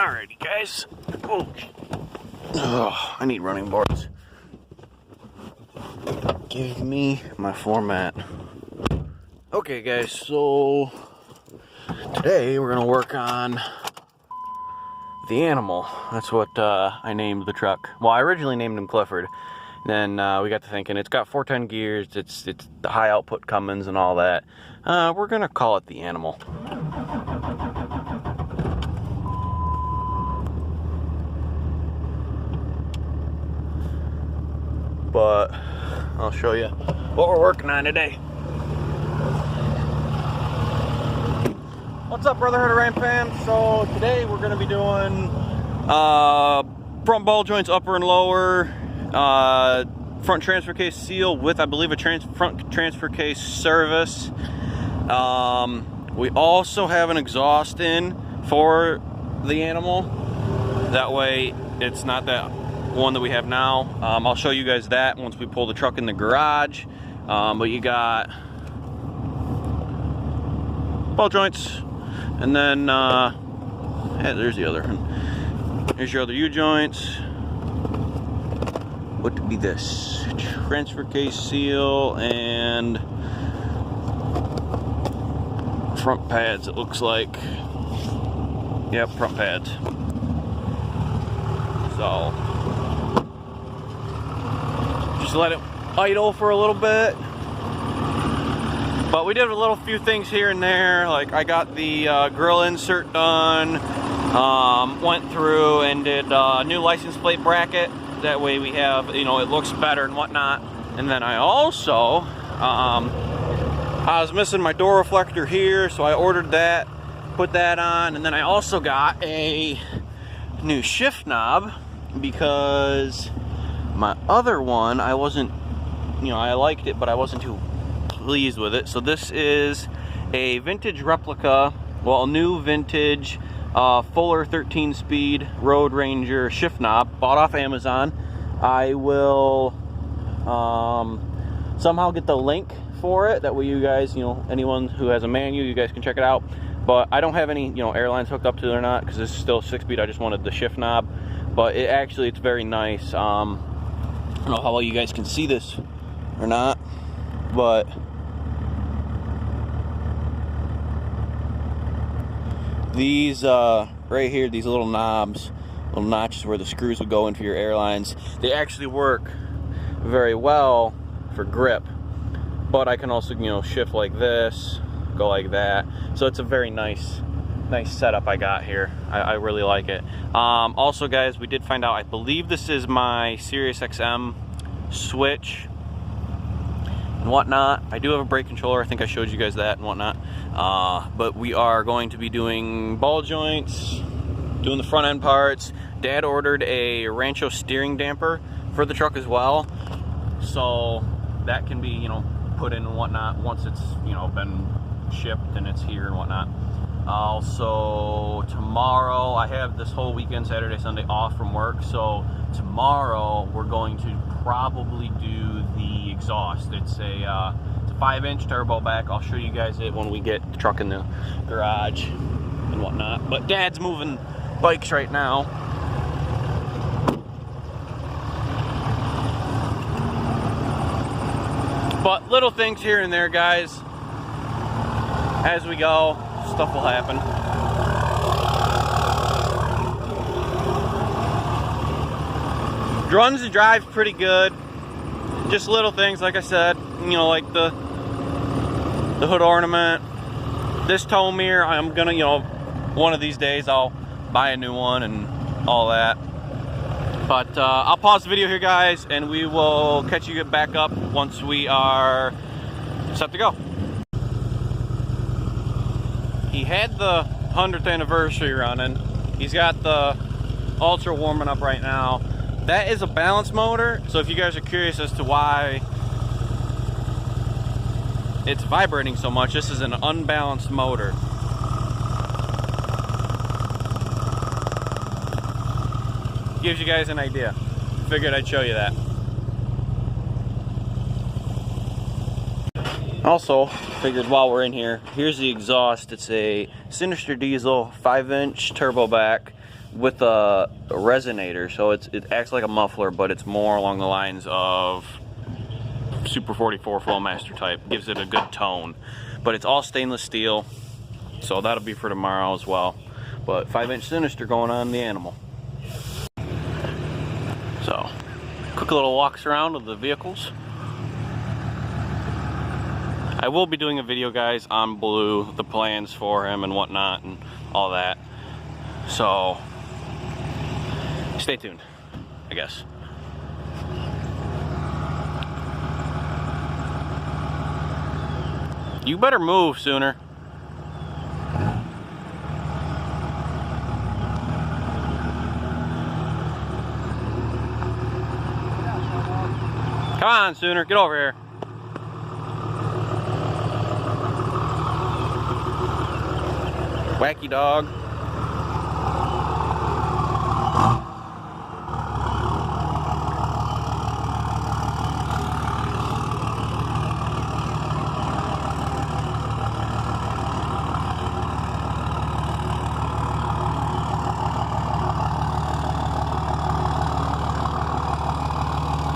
Alrighty, guys. Oh, I need running boards. Give me my format. Okay, guys, so today we're gonna work on the animal. That's what I named the truck. Well, I originally named him Clifford. Then we got to thinking, it's got 410 gears, it's the high output Cummins and all that. We're gonna call it the animal. But I'll show you what we're working on today. What's up, Brotherhood of Ram fans? So today we're going to be doing front ball joints, upper and lower, front transfer case seal with, I believe, a front transfer case service. We also have an exhaust in for the animal. That way it's not that one that we have now. I'll show you guys that once we pull the truck in the garage. But you got ball joints, and then yeah, there's the other one. Here's your other U-joints. What would be this? Transfer case seal and front pads, it looks like. Yep, front pads. So just let it idle for a little bit. But we did a little few things here and there. Like I got the grill insert done, went through and did a new license plate bracket. That way we have, you know, it looks better and whatnot. And then I also, I was missing my door reflector here, so I ordered that, put that on. And then I also got a new shift knob because my other one, I wasn't, you know, I liked it, but I wasn't too pleased with it. So this is a vintage replica, well, a new vintage Fuller 13-speed Road Ranger shift knob, bought off Amazon. I will somehow get the link for it. That way you guys, you know, anyone who has a manual, you guys can check it out. But I don't have any, you know, airlines hooked up to it or not, because this is still 6-speed. I just wanted the shift knob. But it actually, it's very nice. I don't know how well you guys can see this or not, but these right here, these little knobs, little notches where the screws would go in for your airlines, they actually work very well for grip. But I can also, you know, shift like this, go like that. So it's a very nice setup I got here. I really like it. Also, guys, we did find out, I believe this is my Sirius XM switch and whatnot. I do have a brake controller. I think I showed you guys that and whatnot. But we are going to be doing ball joints, doing the front end parts. Dad ordered a Rancho steering damper for the truck as well, so that can be, you know, put in and whatnot once it's, you know, been shipped and it's here and whatnot. Also, tomorrow, I have this whole weekend, Saturday, Sunday, off from work. So tomorrow we're going to probably do the exhaust. It's a 5-inch turbo back. I'll show you guys it when we get the truck in the garage and whatnot. But Dad's moving bikes right now. But little things here and there, guys. As we go, stuff will happen. Runs and drives pretty good. Just little things, like I said, you know, like the hood ornament. This tow mirror, I'm gonna, you know, one of these days I'll buy a new one and all that. But I'll pause the video here, guys, and we will catch you back up once we are set to go. He had the 100th anniversary running. He's got the Ultra warming up right now. That is a balance motor, so if you guys are curious as to why it's vibrating so much, this is an unbalanced motor. Gives you guys an idea. Figured I'd show you that. Also, figured while we're in here, here's the exhaust. It's a Sinister Diesel 5-inch turbo back. with a resonator, so it acts like a muffler, but it's more along the lines of Super 44 Flowmaster type. Gives it a good tone, but it's all stainless steel, so that'll be for tomorrow as well. But 5-inch Sinister going on the animal. So quick little walks around of the vehicles. I will be doing a video, guys, on Blue, the plans for him and whatnot and all that, so stay tuned, I guess. You better move sooner. Come on, Sooner, get over here. Wacky dog.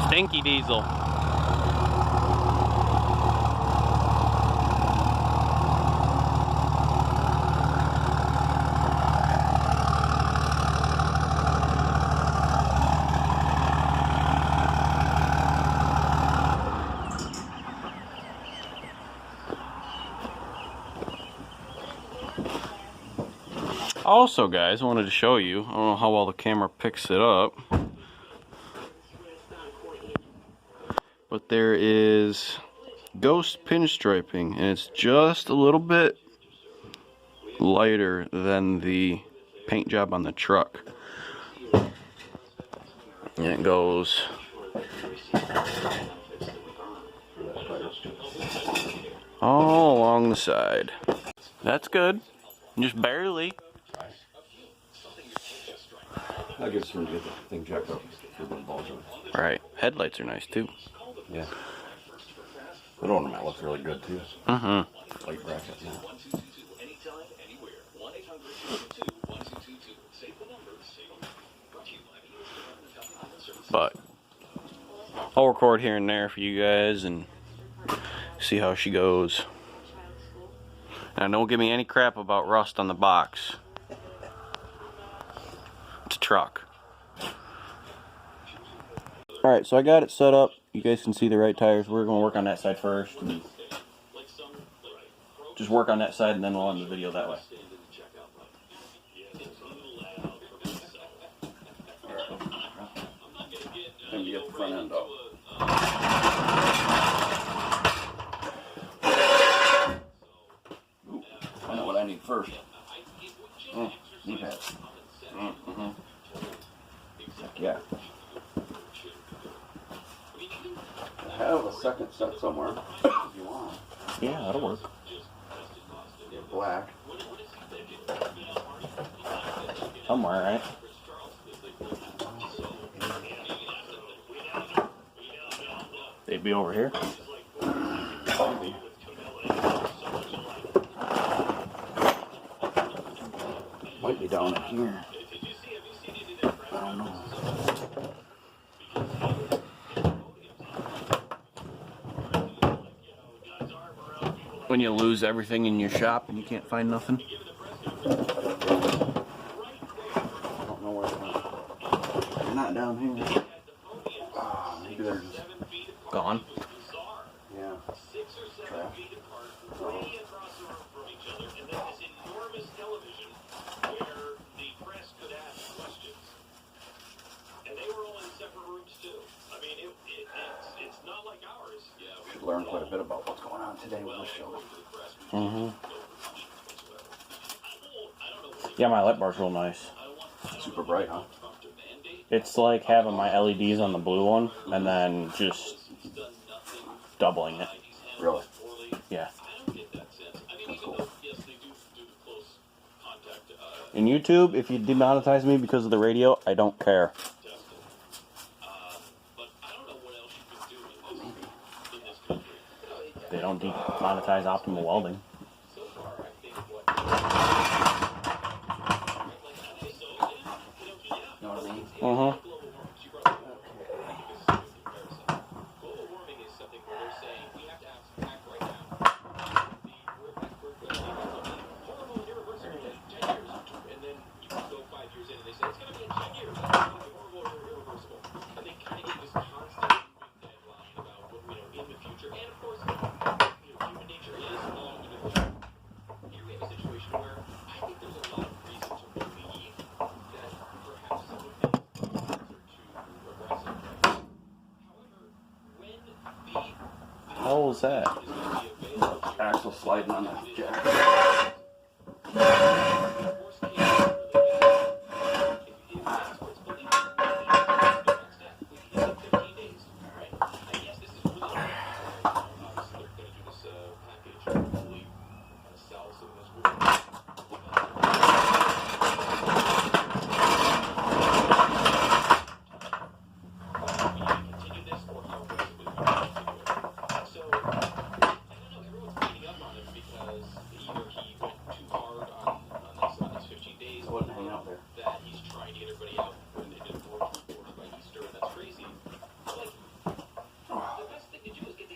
Stinky diesel. Also, guys, I wanted to show you, I don't know how well the camera picks it up, but there is ghost pinstriping, and it's just a little bit lighter than the paint job on the truck. And it goes all along the side. That's good, just barely. I guess we're gonna get the thing jacked up for the balls. Right. Headlights are nice too. Yeah. The ornament looks really good too. Mm-hmm. Light bracket. Yeah. But I'll record here and there for you guys and see how she goes. Now, don't give me any crap about rust on the box. It's a truck. Alright, so I got it set up. You guys can see the right tires. We're going to work on that side first. And just work on that side and then we'll end the video that way. Then you get the front end up. Ooh, I know what I need first. Knee pads. Heck yeah. I have a second set somewhere if you want. Yeah, that'll work. Black. Somewhere, right? They'd be over here. Maybe. Might be down in here. I don't know. When you lose everything in your shop and you can't find nothing. I don't know where they're at. They're not down here. Maybe they're just Gone. yeah. Trash. So. Should learn quite a bit about what's going on today with this show. Mm-hmm. Yeah, my light bar's real nice. Super bright, huh? It's like having my LEDs on the blue one and then just doubling it. Really? Yeah. That's cool. In YouTube, if you demonetize me because of the radio, I don't care. They don't demonetize optimal welding. is that? Axle sliding on that jack.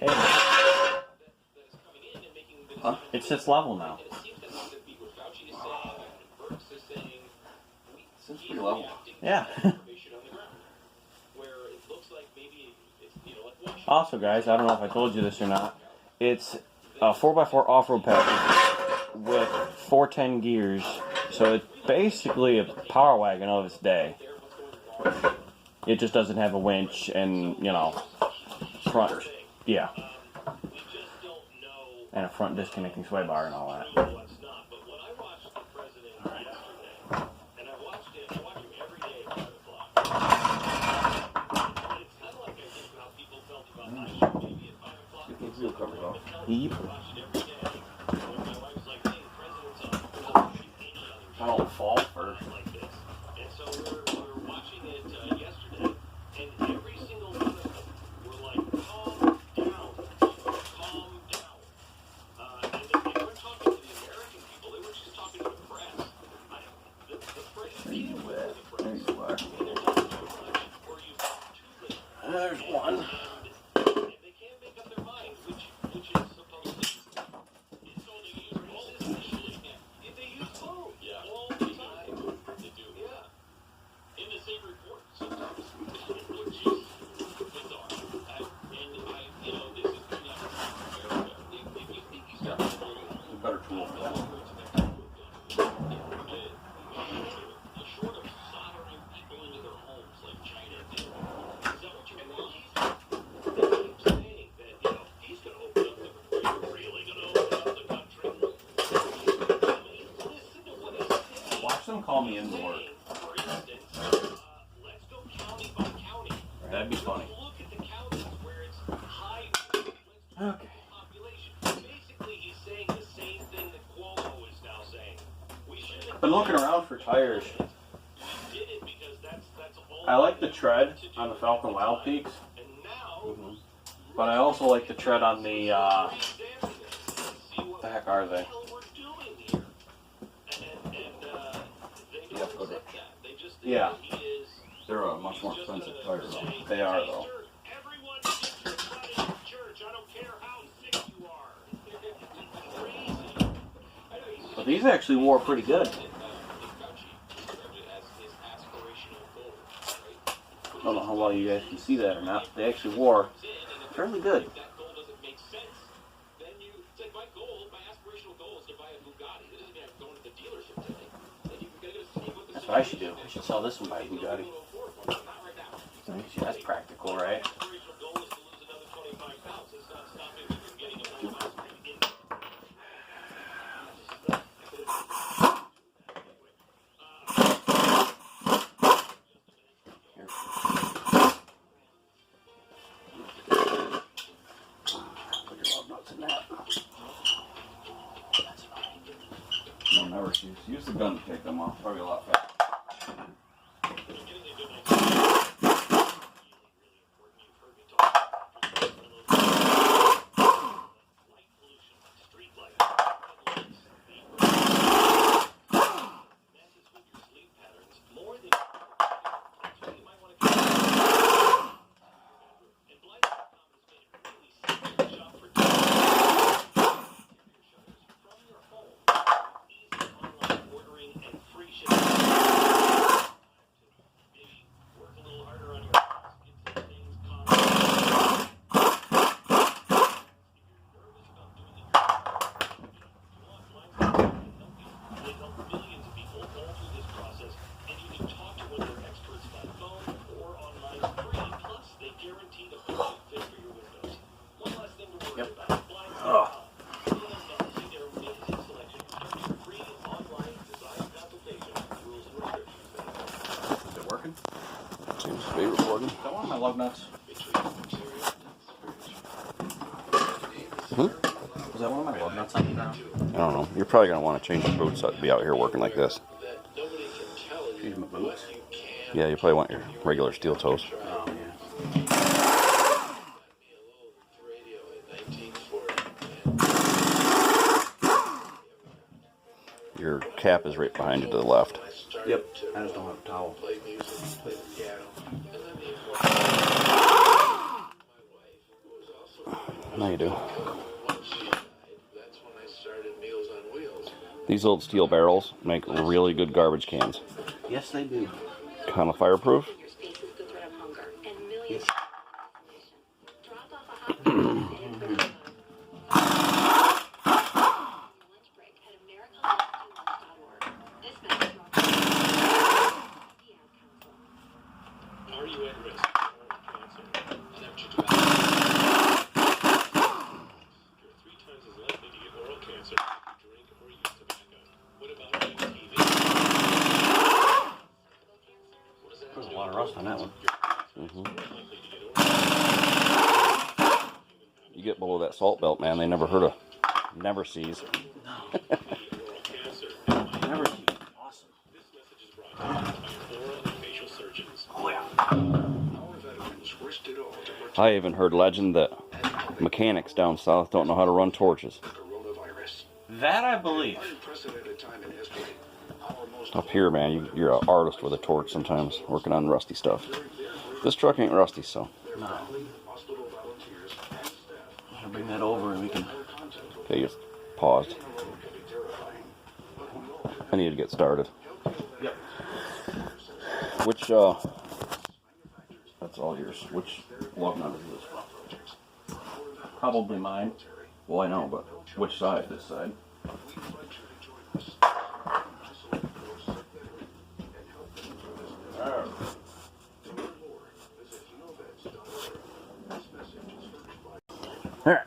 Hey, Huh? it's this level now. It's pretty level. Yeah. Also, guys, I don't know if I told you this or not. It's a 4x4 off-road package with 410 gears, so it's basically a power wagon of its day. It just doesn't have a winch and, you know, front, yeah, and a front disconnecting sway bar and all that. Wheel covers off. Yep. I don't fall first. There's one. Better tool for that. Watch them call me into work. That'd be funny. Okay. Been looking around for tires. I like the tread on the Falcon Wild Peaks, but I also like the tread on the, what the heck are they? Yeah, They're a much more expensive tire though. they are though. But these actually wore pretty good. I don't know how well you guys can see that or not. They actually wore fairly good. That's what I should do. I should sell this one by Bugatti. That's practical, right? No, never use the gun to take them off. Probably a lot faster. lug nuts? Was that one of my lug nuts on the ground? I don't know. You're probably going to want to change your boots to be out here working like this. Change my boots? Yeah, you probably want your regular steel toes. Oh, yeah. Your cap is right behind you to the left. Yep. I just don't have a towel. Now you do. These old steel barrels make really good garbage cans. Yes, they do. Kind of fireproof. Yes. There's a lot of rust on that one. You get below that salt belt, man, they never sees. Never seen. Awesome. Oh, yeah. I even heard legend that mechanics down south don't know how to run torches. That I believe. Up here, man, you're an artist with a torch sometimes, working on rusty stuff. This truck ain't rusty, so. No. I'll bring that over and we can... Okay, you paused. I need to get started. Yep. Which, that's all yours. Which lug nut is this? Probably mine. Well, I know, but which side? This side? There.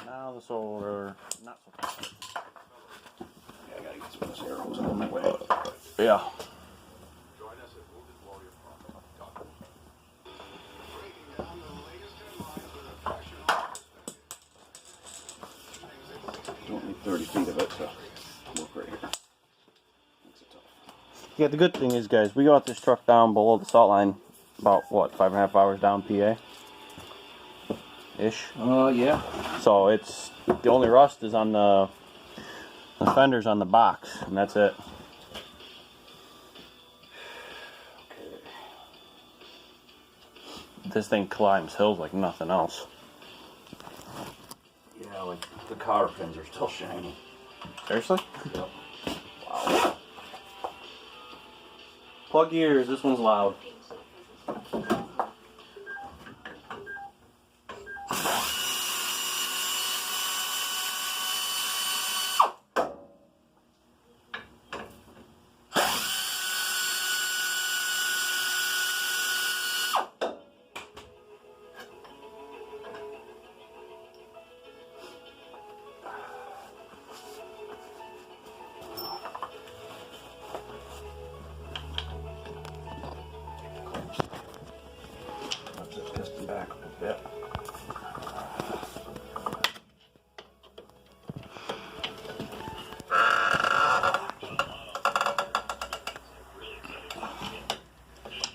Now the solder. Not so fast. Yeah, I gotta get some of this air hose out of my way. Yeah. Don't need 30 feet of it, so work right here. Makes it tough. Yeah, the good thing is, guys, we got this truck down below the salt line about, what, 5.5 hours down PA? Ish. Yeah. So it's, the only rust is on the fenders on the box, and that's it. This thing climbs hills like nothing else. Yeah, like the cotter pins are still shiny. Seriously? Yep. Wow. Plug your ears, this one's loud. Back a bit.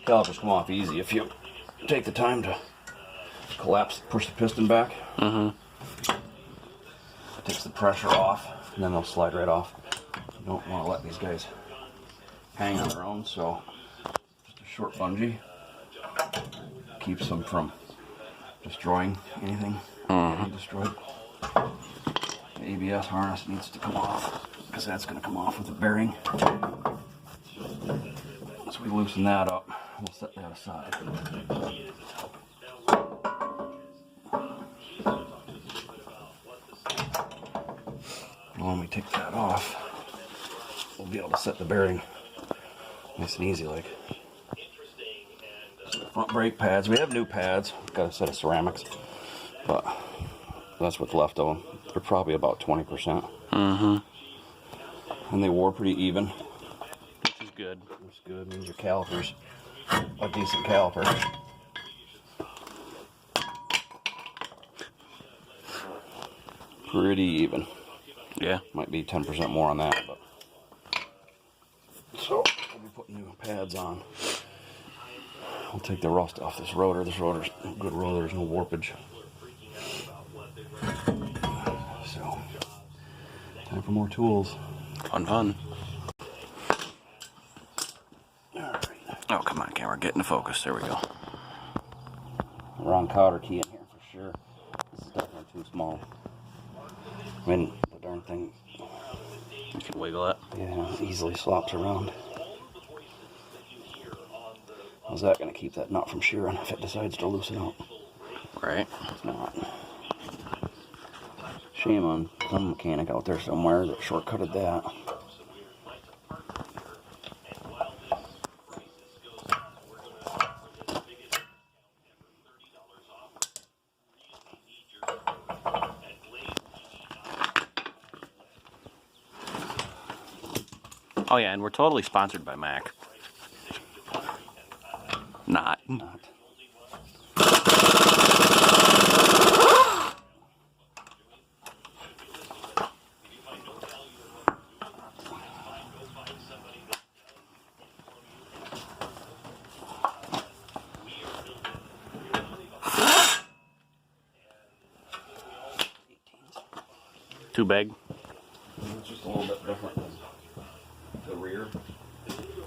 Calipers come off easy if you take the time to push the piston back. Takes the pressure off, and then they'll slide right off. You don't want to let these guys hang on their own, so just a short bungee keeps them from destroying anything destroyed. The ABS harness needs to come off because that's going to come off with the bearing. Once we loosen that up, we'll set that aside. When we take that off, we'll be able to set the bearing nice and easy like. Front brake pads. We have new pads. Got a set of ceramics, but that's what's left of them. They're probably about 20%. And they wore pretty even. Which is good. It's good. Means your caliper's a decent caliper. pretty even. Yeah. Might be 10% more on that, but. So, we'll be putting new pads on. I'll take the rust off this rotor. This rotor's a good rotor, there's no warpage. So, time for more tools. Fun, fun. Alright. Oh, come on, camera. Get into focus. There we go. Wrong cotter key in here for sure. This is definitely too small. I mean, the darn thing, You can wiggle it. yeah, easily slops around. How's that going to keep that nut from shearing if it decides to loosen up? Right. It's not. Shame on some mechanic out there somewhere that shortcutted that. Oh yeah, and we're totally sponsored by Mac. Not. Too big. It's just a little bit different than the rear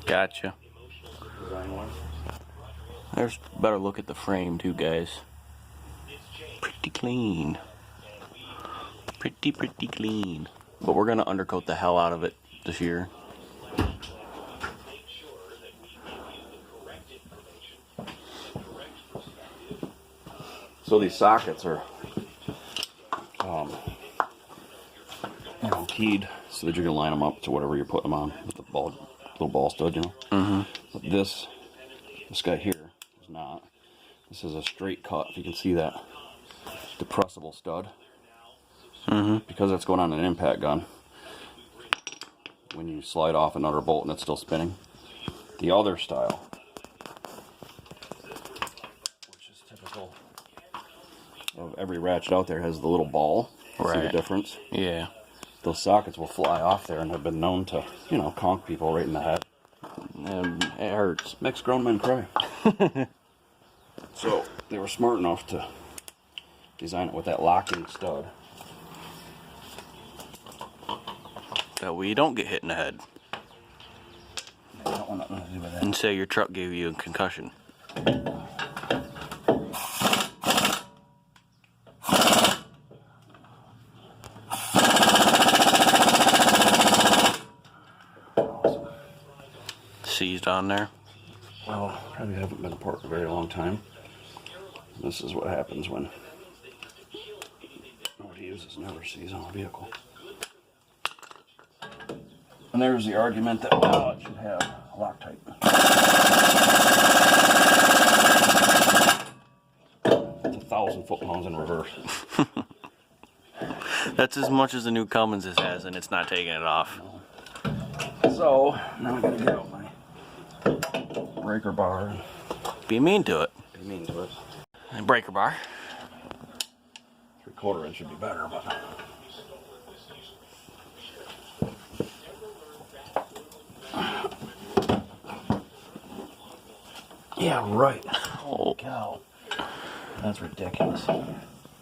Gotcha. design-wise. There's a better look at the frame too, guys. Pretty clean. Pretty clean. But we're gonna undercoat the hell out of it this year. So these sockets are, keyed so that you can line them up to whatever you're putting them on with the little ball stud, you know. Mm-hmm. But this guy here is not. This is a straight cut. If you can see that depressible stud, because it's going on an impact gun. When you slide off another bolt and it's still spinning, the other style, which is typical of every ratchet out there, has the little ball. See the Right. difference? Yeah. Those sockets will fly off there and have been known to, conk people right in the head. It hurts. Makes grown men cry. So they were smart enough to design it with that locking stud. That way you don't get hit in the head. I don't want nothing to do with that. And say your truck gave you a concussion. Seized on there. Well, probably haven't been apart for a very long time. This is what happens when nobody uses never sees on a vehicle. And there's the argument that, well, it should have Loctite. It's 1,000 foot-pounds in reverse. That's as much as the new Cummins has, and it's not taking it off. So, now I gotta get out my breaker bar and Be mean to it. be mean to it. And breaker bar. 3/4 inch would be better, but... Yeah, right. Oh, Cow. That's ridiculous.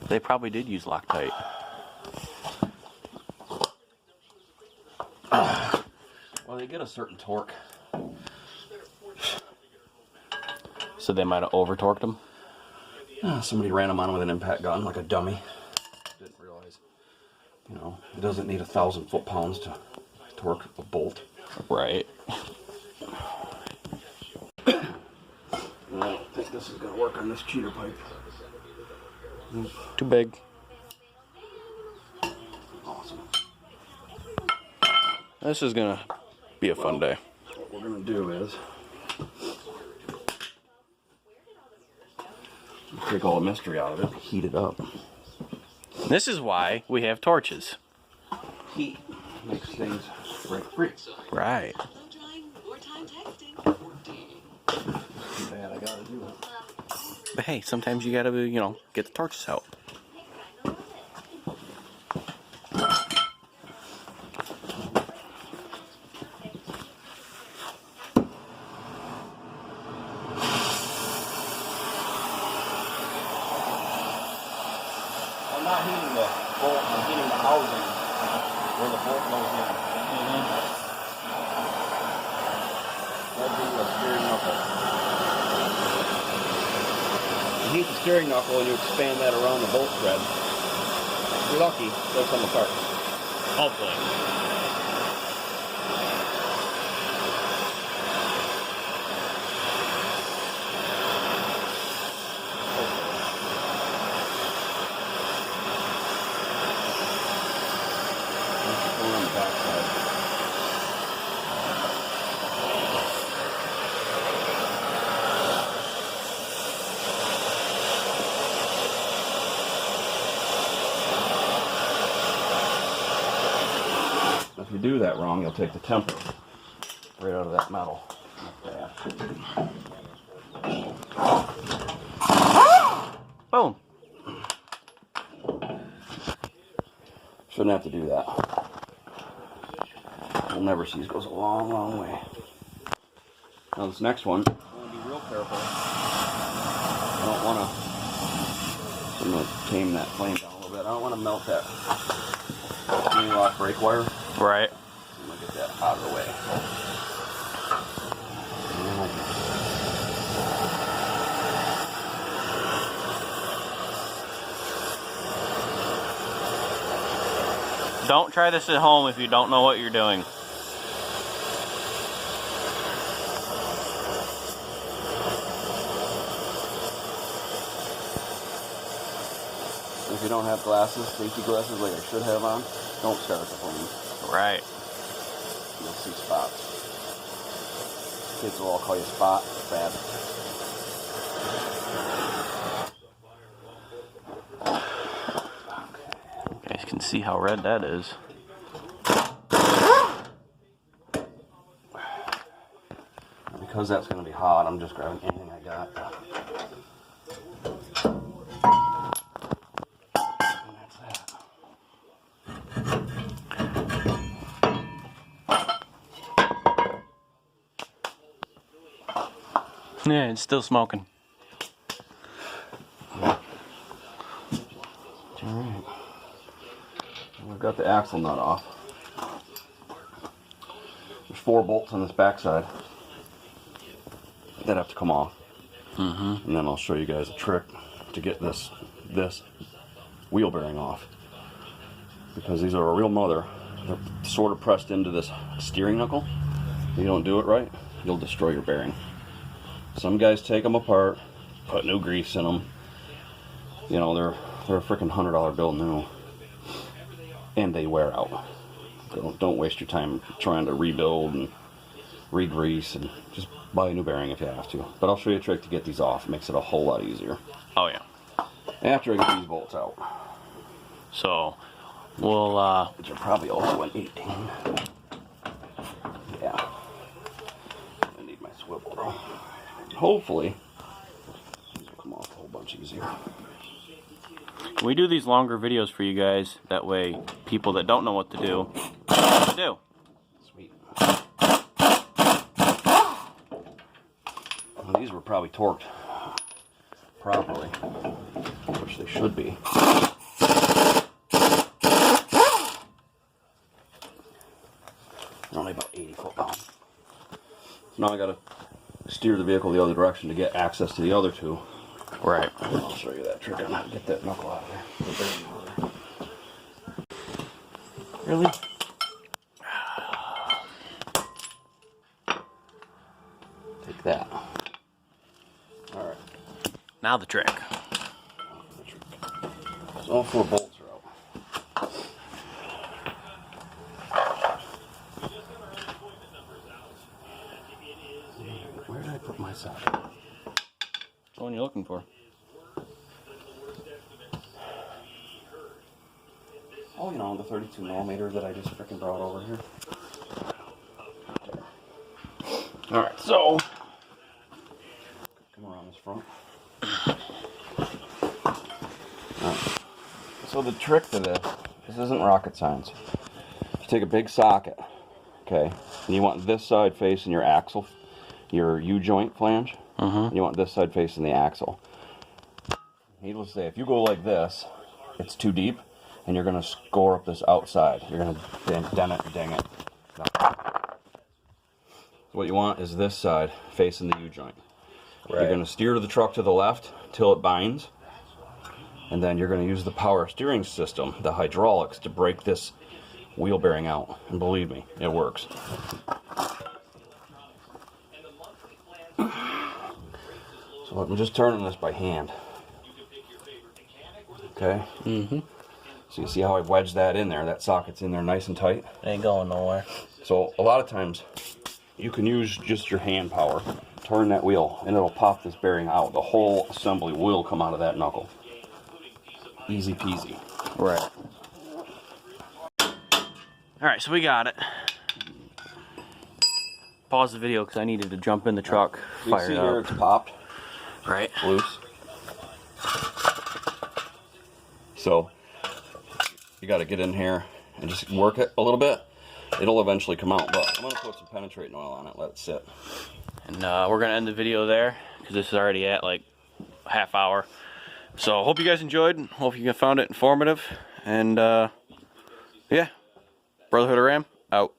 they probably did use Loctite. Well, they get a certain torque. So they might have over-torqued them. Somebody ran them on with an impact gun, like a dummy. Didn't realize, it doesn't need 1,000 foot-pounds to torque a bolt. Right. I don't think this is going to work on this cheater pipe. Too big. Awesome. This is gonna be a fun day. What we're going to do is take all the mystery out of it, heat it up. This is why we have torches. Heat makes things break free. Right. Too bad I got to do it. But hey, sometimes you gotta, get the torches out. bolt goes in. That'd be the steering knuckle. You heat the steering knuckle and you expand that around the bolt thread. If you're lucky, they'll come apart. Hopefully. On the back side. If you do that wrong, you'll take the temper right out of that metal. Boom. Shouldn't have to do that. You'll never see, it goes a long, long way. Now this next one, I want to be real careful. I don't want to, I'm going to tame that flame down a little bit. I don't want to melt that lock brake wire. Right. I'm going to get that out of the way. Don't try this at home if you don't know what you're doing. If you don't have glasses, safety glasses like I should have on, don't start the flame. Right. You'll see spots. Kids will all call you Spot. It's bad. You guys can see how red that is. Because that's going to be hot, I'm just grabbing anything I got. And that's that. Yeah, it's still smoking. Alright. We've got the axle nut off. There's 4 bolts on this backside that have to come off. And then I'll show you guys a trick to get this wheel bearing off. Because these are a real mother. They're sort of pressed into this steering knuckle. If you don't do it right, you'll destroy your bearing. Some guys take them apart, put new grease in them. You know, they're a freaking $100 bill new. And they wear out. Don't waste your time trying to rebuild and re-grease, and just buy a new bearing if you have to. But I'll show you a trick to get these off. It makes it a whole lot easier. Oh yeah. After I get these bolts out. So we'll Which are probably also an 18. Yeah. I need my swivel though. Hopefully these will come off a whole bunch easier. we do these longer videos for you guys. That way people that don't know what to do know what to do. Sweet. Well, these were probably torqued properly, which they should be. They're only about 80 foot-pounds. So now I gotta steer the vehicle the other direction to get access to the other two. Right. I'll show you that trick on how to get that knuckle out of there. Really? Take that. Alright. Now the trick. So all 4 bolts are out. Where did I put my socket? That's the one you're looking for. Oh, you know, the 32 millimeter that I just freaking brought over here. Alright, so come around this front. Right. So the trick to this isn't rocket science. You take a big socket, okay, and you want this side facing your axle, your U-joint flange, and you want this side facing the axle. Needless to say, if you go like this, it's too deep, and you're going to score up this outside. You're going to dent it and ding it. What you want is this side facing the U-joint. Right. You're going to steer the truck to the left till it binds, and then you're going to use the power steering system, the hydraulics, to break this wheel bearing out. And believe me, it works. So I'm just turning this by hand. Okay? Mm-hmm. So you see how I wedged that in there? That socket's in there nice and tight. Ain't going nowhere. So a lot of times you can use just your hand power, turn that wheel, and it'll pop this bearing out. The whole assembly will come out of that knuckle. Easy peasy. Right. Alright, so we got it. Pause the video because I needed to jump in the truck, fire it up. Here it's popped. Right. Loose. So you got to get in here and just work it a little bit. It'll eventually come out, but I'm going to put some penetrating oil on it, let it sit. And we're going to end the video there because this is already at like a half hour. So hope you guys enjoyed. Hope you found it informative. And yeah, Brotherhood of Ram, out.